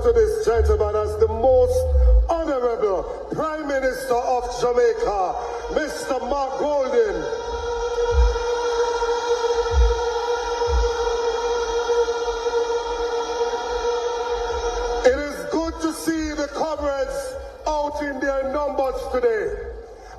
to this gentleman as the most honorable Prime Minister of Jamaica, Mr. Mark Golding. It is good to see the comrades out in their numbers today.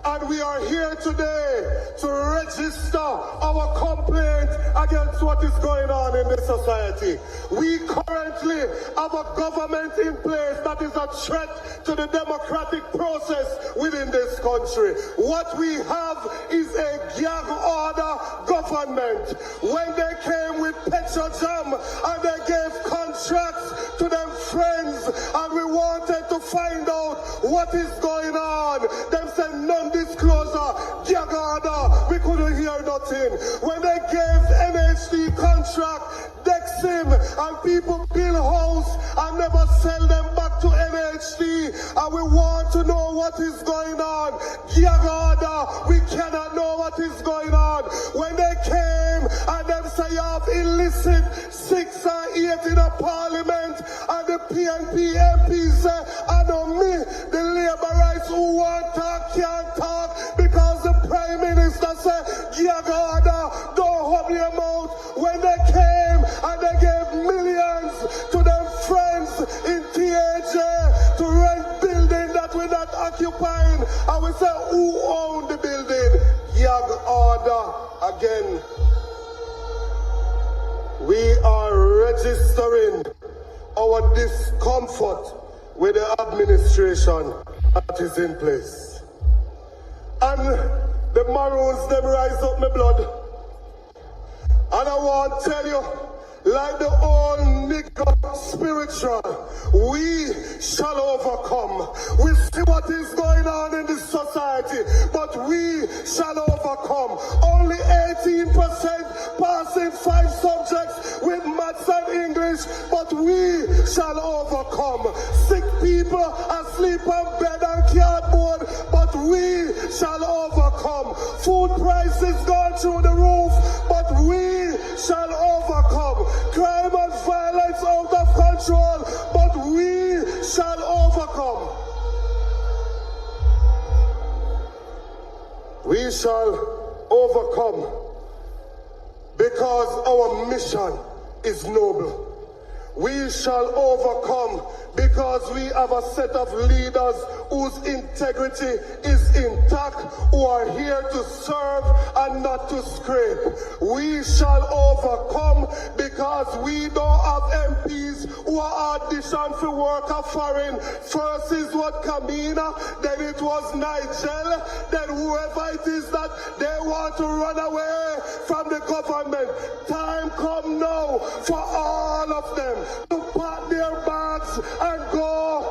And we are here today to register our complaint against what is going on in this society. We currently have a government in place that is a threat to the democratic process within this country. What we have is a gag order government. When they came with Petrojam and they gave contracts to them friends and we wanted to find out what is going on, them said non-disclosure, gag order, we couldn't hear nothing. When they gave NHD contract, Dexim, and people build house and never sell them back to NHD, and we want to know what is going on. Gag order, we cannot know what is going on. When they came and them say you have illicit 6 or 8 in a parliament, and the PNP MPs say, I know me, the labor rights who want talk can't talk, because the Prime Minister said, gag order, don't hold your mouth. When they came and they gave millions to them friends in TAJ to rent building that we're not occupying, and we say, who owned the building? Gag order again. We are registering our discomfort with the administration that is in place. And the Maroons, them rise up my blood. And I want to tell you, like the old nigger spiritual, we shall overcome. We see what is going on in this society, but we shall overcome. Only 18% passing 5 subjects with maths and English, but we shall overcome. Sick people asleep on bed and cardboard, but we shall overcome. Food prices gone through the roof, but we shall overcome. Crime and violence out of control, but we shall overcome. We shall overcome because our mission is noble. We shall overcome because we have a set of leaders whose integrity is intact, who are here to serve and not to scrape. We shall overcome because we don't have MPs who are auditioned for work of foreign. First is what Kamina, then it was Nigel, then whoever it is that they want to run away from the government. Time come now for all of them to pack their bags and go.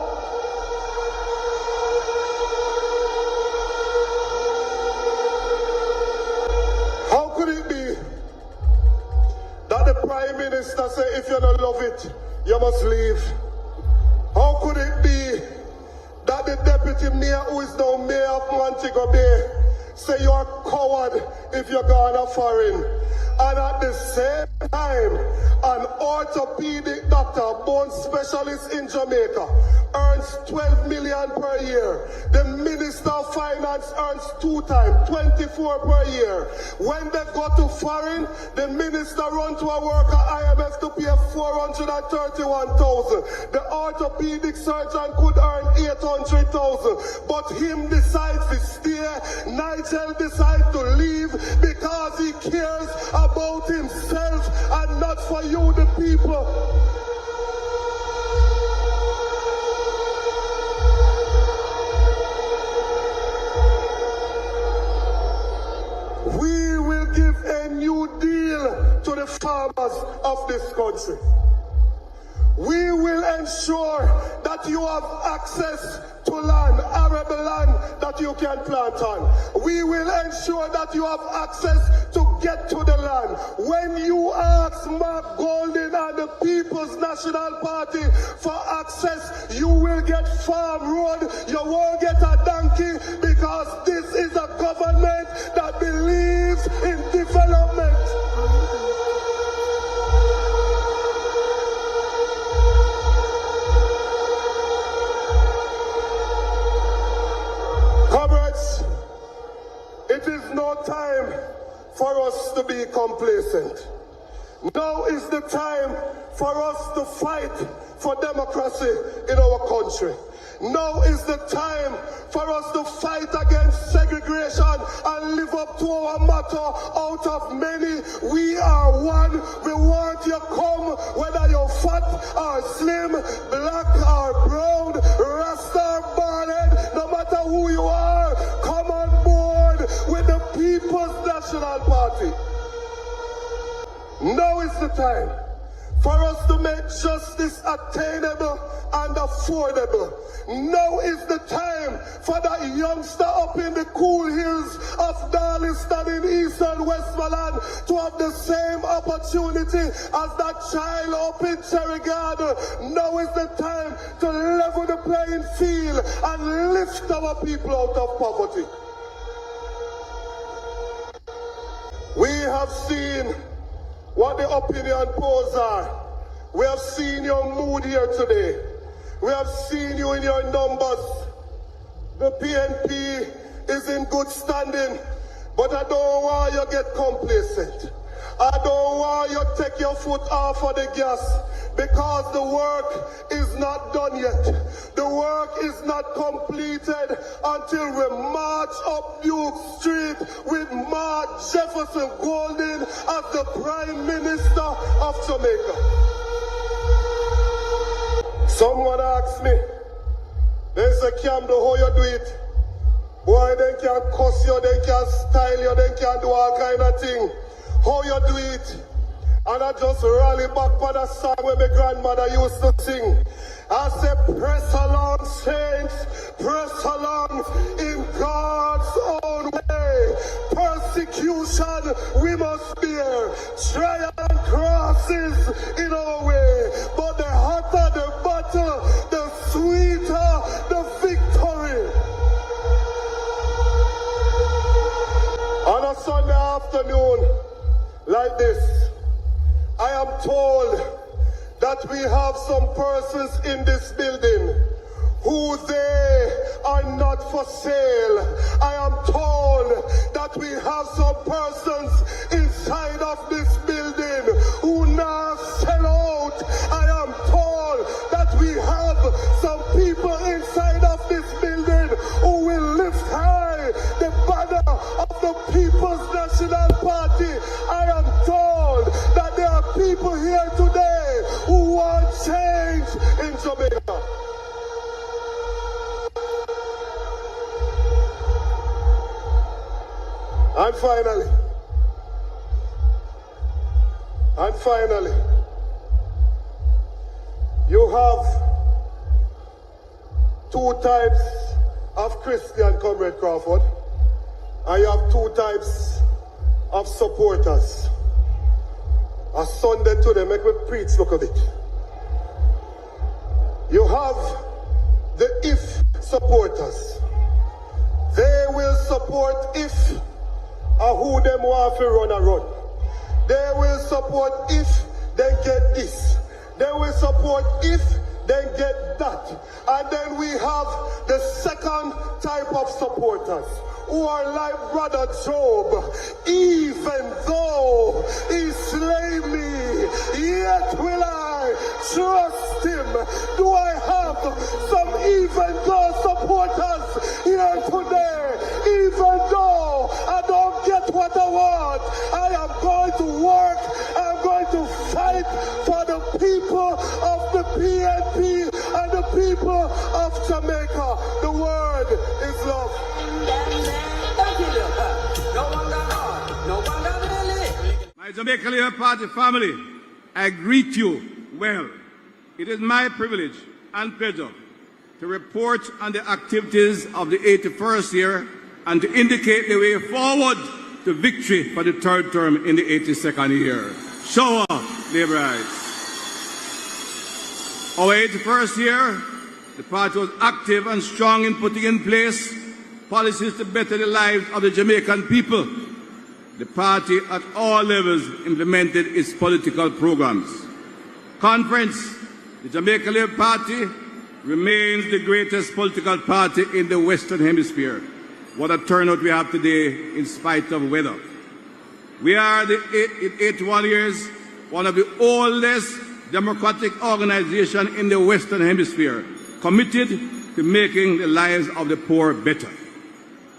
How could it be that the Prime Minister say if you don't love it, you must leave? How could it be that the Deputy Mayor, who is now Mayor of Montego Bay, say you're a coward if you're gone foreign? And at the same time, an orthopedic doctor, bone specialist in Jamaica, earns 12 million per year. The Minister of Finance earns 2 times, 24 per year. When they go to foreign, the minister run to a worker IMF to pay 431,000. The orthopedic surgeon could earn 800,000, but him decides to stay. Nigel decides to leave because he cares about himself and not for you, the people. We will give a new deal to the farmers of this country. We will ensure that you have access to land, arable land that you can plant on. We will ensure that you have access to get to the land. When you ask Mark Golding and the People's National Party for access, you will get farm road, you won't get a donkey, because this is a government that believes in development. for us to be complacent. Now is the time for us to fight for democracy in our country. Now is the time for us to fight against segregation and live up to our motto, out of many, we are one. We want you come, whether you're fat or slim, black or brown, rasta or baldhead, no matter who you are, come on board with the People's National Party. Now is the time for us to make justice attainable and affordable. Now is the time for that youngster up in the cool hills of Darliston in Eastern Westmoreland to have the same opportunity as that child up in Cherry Garden. Now is the time to level the playing field and lift our people out of poverty. We have seen what the opinion polls are. We have seen your mood here today. We have seen you in your numbers. The PNP is in good standing, but I don't want you to get complacent. I don't want you to take your foot off of the gas, because the work is not done yet. The work is not completed until we march up Duke Street with Mark Jefferson Golden as the Prime Minister of Jamaica. Someone asked me, they say, Camdo, how you do it? Boy, they can cuss you, they can style you, they can do all kind of thing. How you do it? And I just rally back for the song where my grandmother used to sing. I said, press along, saints, press along in God's own way. Persecution we must bear, trial and crosses in our way. But the hotter the battle, the sweeter the victory. On a Sunday afternoon like this, I am told that we have some persons in this building who they are not for sale. I am told that we have some persons inside of this building who now sell out. I am told that we have some people inside of this building who will lift high the banner of the People's National Party. I am told that there are people here today who want change in Jamaica. And finally, you have two types of Christian, Comrade Crawford, and you have two types of supporters. A Sunday today, make me preach, look at it. You have the if supporters. They will support if who them want to run a run. They will support if they get this. They will support if they get that. And then we have the second type of supporters who are like Brother Job. Even though he slay me, yet will I trust him. Do I have some even though supporters here today? Even though I don't get what I want, I am going to work, I'm going to fight for the people of the PNP and the people of Jamaica. The word is love. My Jamaica Labour Party family, I greet you well. It is my privilege and pleasure to report on the activities of the 81st year and to indicate the way forward to victory for the third term in the 82nd year. Show up, Labour rights. Our 81st year, the party was active and strong in putting in place policies to better the lives of the Jamaican people. The party at all levels implemented its political programs. Conference, the Jamaica Labour Party remains the greatest political party in the Western Hemisphere. What a turnout we have today in spite of weather. We are, in 81 years, one of the oldest democratic organizations in the Western Hemisphere, committed to making the lives of the poor better.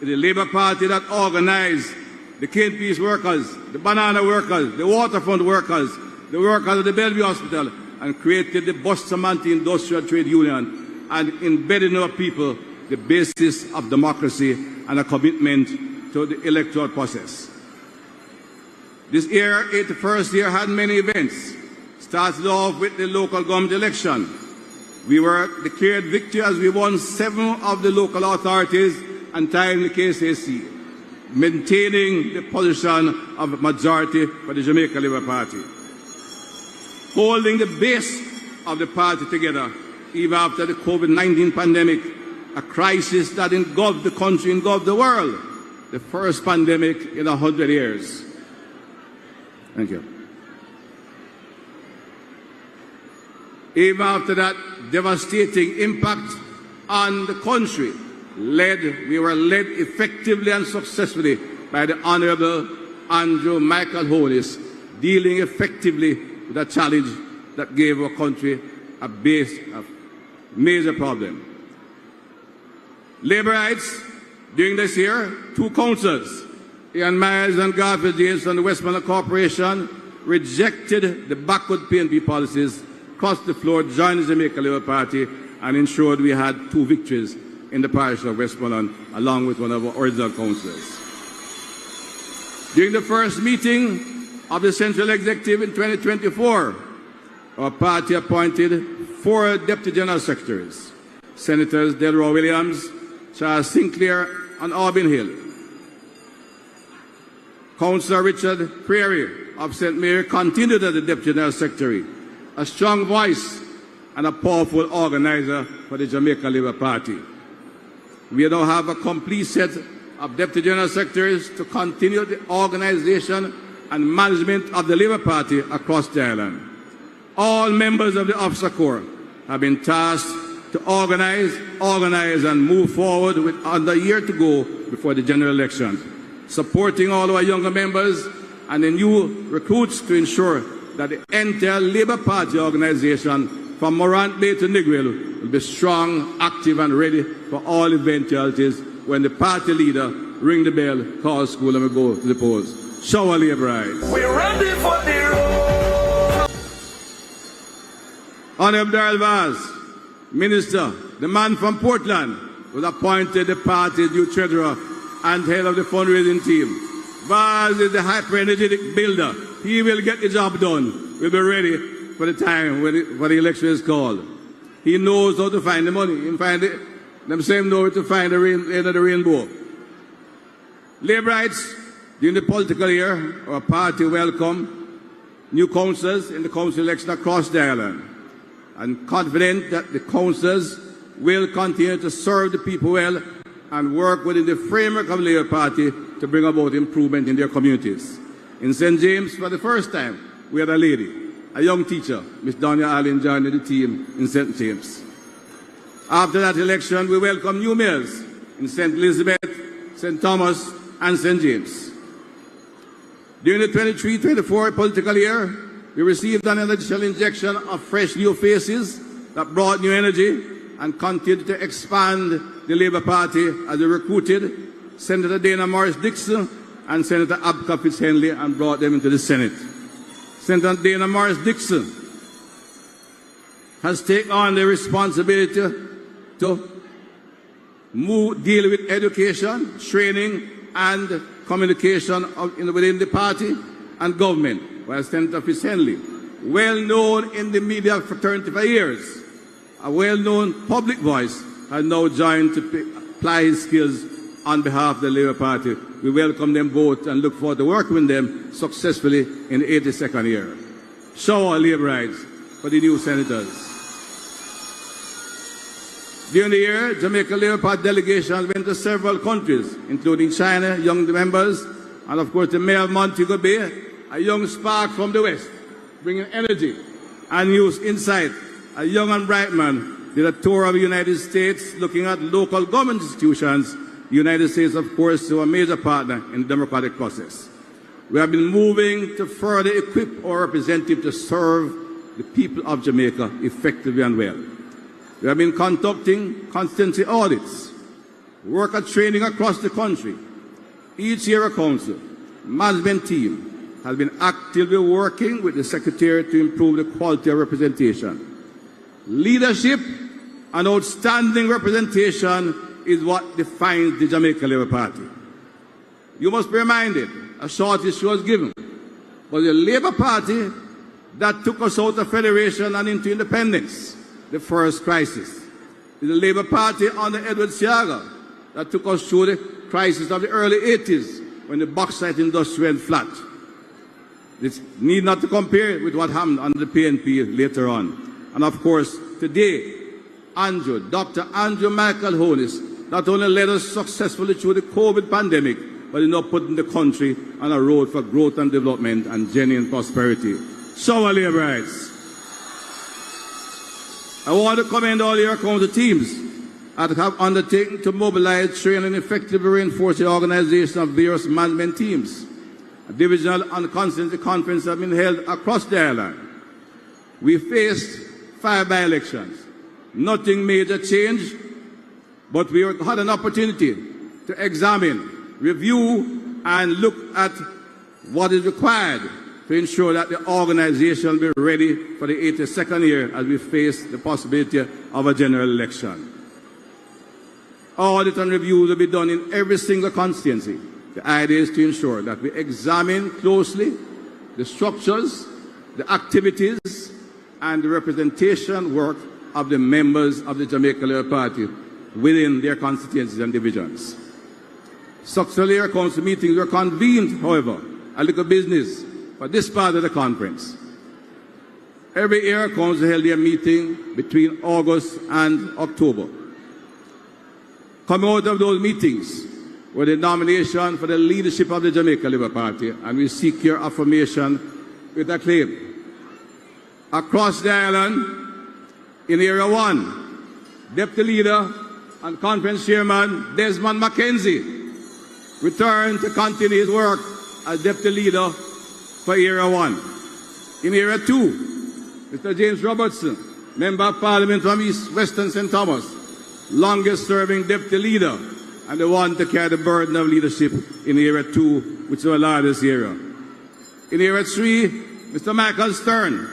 It is the Labour Party that organized the cane piece workers, the banana workers, the waterfront workers, the workers of the Bellevue Hospital, and created the Bustamante Industrial Trade Union, and embedded in our people the basis of democracy and a commitment to the electoral process. This year, 81st year, had many events. Started off with the local government election. We were declared victor as we won 7 of the local authorities and tied the KCC, maintaining the position of majority for the Jamaica Labour Party. Holding the base of the party together, even after the COVID-19 pandemic, a crisis that engulfed the country, engulfed the world, the first pandemic in 100 years. Thank you. Even after that devastating impact on the country, we were led effectively and successfully by the Honourable Andrew Michael Holness, dealing effectively with a challenge that gave our country a major problem. Labour rights, during this year, 2 councillors, Ian Myers and Garfield James from the Westmoreland Corporation, rejected the backward PNP policies, crossed the floor, joined the Jamaica Labour Party, and ensured we had 2 victories in the parish of Westmoreland, along with one of our original councillors. During the first meeting of the Central Executive in 2024, our party appointed 4 Deputy General Secretaries, Senators Delroy Williams, Charles Sinclair, and Aubin Hill. Councillor Richard Prairie of St. Mary continued as the Deputy General Secretary, a strong voice and a powerful organizer for the Jamaica Labour Party. We now have a complete set of Deputy General Secretaries to continue the organization and management of the Labour Party across the island. All members of the Officer Corps have been tasked to organize, and move forward with under a year to go before the general elections, supporting all our younger members and the new recruits to ensure that the entire Labour Party organization from Morant Bay to Negril will be strong, active and ready for all eventualities when the party leader ring the bell, call school and we go to the polls. Show our Labour rights. We're ready for the road. Honourable Darrell Vaz, Minister, the man from Portland, was appointed the party's new treasurer and head of the fundraising team. Vaz is the hyper-energetic builder. He will get the job done. We'll be ready for the time when the election is called. He knows how to find the money. He find it. Them same know where to find the end of the rainbow. Labour rights, during the political year, our party welcomed new councillors in the council election across the island, and confident that the councillors will continue to serve the people well and work within the framework of the Labour Party to bring about improvement in their communities. In St. James, for the first time, we had a lady, a young teacher, Miss Donia Allen, joined the team in St. James. After that election, we welcomed new mayors in St. Elizabeth, St. Thomas, and St. James. During the 23-24 political year, we received an additional injection of fresh new faces that brought new energy and continued to expand the Labour Party as we recruited Senator Dana Morris Dixon and Senator Abka Fitzhenley and brought them into the Senate. Senator Dana Morris Dixon has taken on the responsibility to deal with education, training, and communication within the party and government, while Senator Fitzhenley, well known in the media for 35 years, a well-known public voice, has now joined to apply his skills on behalf of the Labour Party. We welcome them both and look forward to working with them successfully in the 82nd year. Show our Labour rights for the new senators. During the year, Jamaica Labour Party delegation went to several countries, including China, young members, and of course the Mayor of Montego Bay, a young spark from the West, bringing energy and youth insight. A young and bright man did a tour of the United States looking at local government institutions. The United States, of course, is a major partner in the democratic process. We have been moving to further equip our representatives to serve the people of Jamaica effectively and well. We have been conducting constituency audits, worker training across the country. Each area council management team has been actively working with the Secretary to improve the quality of representation. Leadership and outstanding representation is what defines the Jamaica Labour Party. You must be reminded, a short history was given, but the Labour Party that took us out of federation and into independence, the first crisis. It's the Labour Party under Edward Seaga that took us through the crisis of the early 80s when the bauxite industry went flat. This need not to compare with what happened under the PNP later on. And of course, today, Dr. Andrew Michael Holness not only led us successfully through the COVID pandemic, but is now putting the country on a road for growth and development and genuine prosperity. So are Labour rights. I want to commend all your council teams that have undertaken to mobilize, train, and effectively reinforce the organization of various management teams. A divisional and constituency conference have been held across the island. We faced 5 by-elections. Nothing major changed, but we had an opportunity to examine, review, and look at what is required to ensure that the organization will be ready for the 82nd year as we face the possibility of a general election. Audit and review will be done in every single constituency. The idea is to ensure that we examine closely the structures, the activities, and the representation work of the members of the Jamaica Labour Party within their constituencies and divisions. Successful area council meetings were convened, however, a little business for this part of the conference. Every area council held their meeting between August and October. Coming out of those meetings were the nomination for the leadership of the Jamaica Labour Party, and we seek your affirmation with acclaim. Across the island, in Area 1, Deputy Leader and Conference Chairman Desmond Mackenzie returned to continue his work as Deputy Leader for Area 1. In Area 2, Mr. James Robertson, Member of Parliament from East Western St. Thomas, longest-serving Deputy Leader and the one to carry the burden of leadership in Area 2, which is our largest area. In Area 3, Mr. Michael Stern,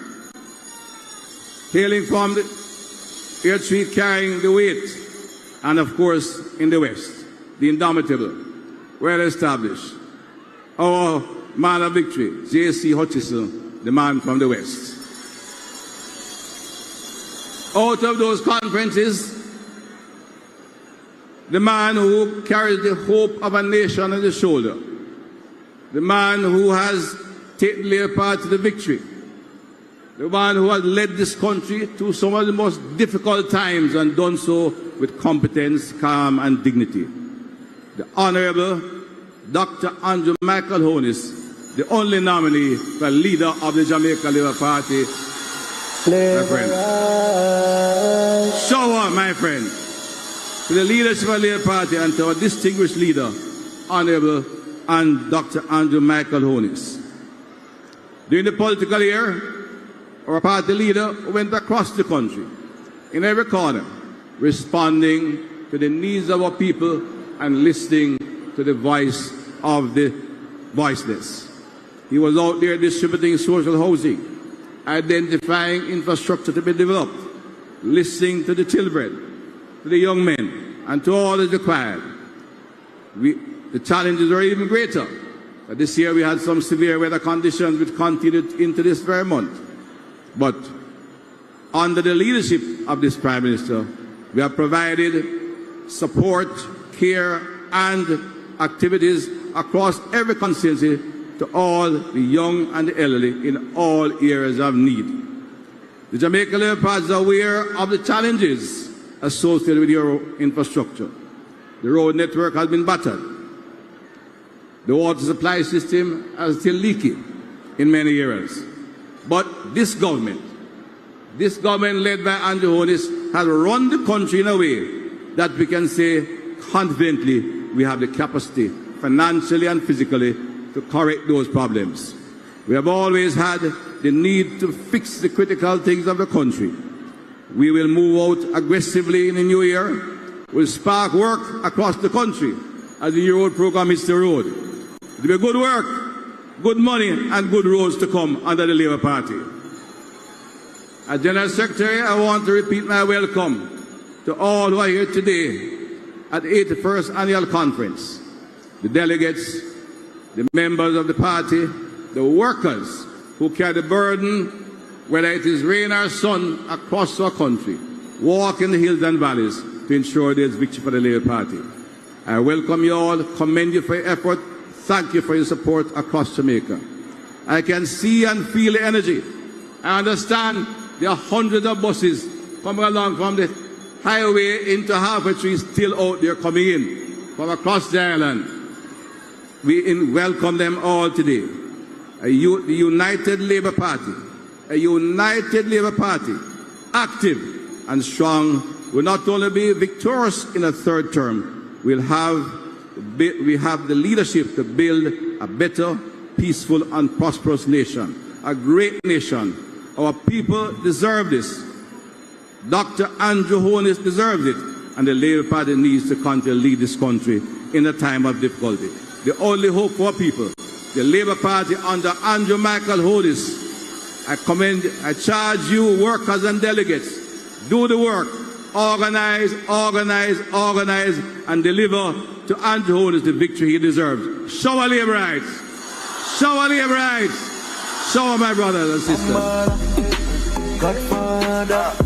hailing from the Area 3 carrying the weight, and of course in the West, the indomitable, well established, our man of victory, J.C. Hutchison, the man from the West. Out of those conferences, the man who carries the hope of a nation on his shoulder, the man who has taken Labour Party to the victory, the one who has led this country through some of the most difficult times and done so with competence, calm, and dignity. The Honorable Dr. Andrew Michael Holness, the only nominee for leader of the Jamaica Labour Party. My friend. Shower, my friend, to the leadership of the Labour Party and to our distinguished leader, Honorable and Dr. Andrew Michael Holness. During the political year, our party leader went across the country, in every corner, responding to the needs of our people and listening to the voice of the voiceless. He was out there distributing social housing, identifying infrastructure to be developed, listening to the children, to the young men, and to all that is required. The challenges are even greater. This year we had some severe weather conditions which continued into this very month. But under the leadership of this Prime Minister, we have provided support, care, and activities across every constituency to all the young and the elderly in all areas of need. The Jamaica Labour Party is aware of the challenges associated with your infrastructure. The road network has been battered. The water supply system is still leaky in many areas. But this government led by Andrew Holness, has run the country in a way that we can say confidently we have the capacity, financially and physically, to correct those problems. We have always had the need to fix the critical things of the country. We will move out aggressively in the new year. We'll spark work across the country as the new road program hits the road. It will be good work, good money, and good roads to come under the Labour Party. As General Secretary, I want to repeat my welcome to all who are here today at the 81st Annual Conference, the delegates, the members of the party, the workers who carry the burden, whether it is rain or sun, across our country, walk in the hills and valleys to ensure there's victory for the Labour Party. I welcome you all, commend you for your effort, thank you for your support across Jamaica. I can see and feel the energy. I understand there are hundreds of buses coming along from the highway into Halfway Tree, still out there coming in from across the island. We welcome them all today. The United Labour Party, a united Labour Party, active and strong, will not only be victorious in a third term, we have the leadership to build a better, peaceful and prosperous nation, a great nation. Our people deserve this. Dr. Andrew Holness deserves it, and the Labour Party needs to continue to lead this country in a time of difficulty. The only hope for people, the Labour Party under Andrew Michael Holness. I charge you, workers and delegates, do the work, organize, organize, organize, and deliver to Andrew Holness the victory he deserves. Show our Labour rights. Show our Labour rights. Show our my brothers and sisters. Godfather.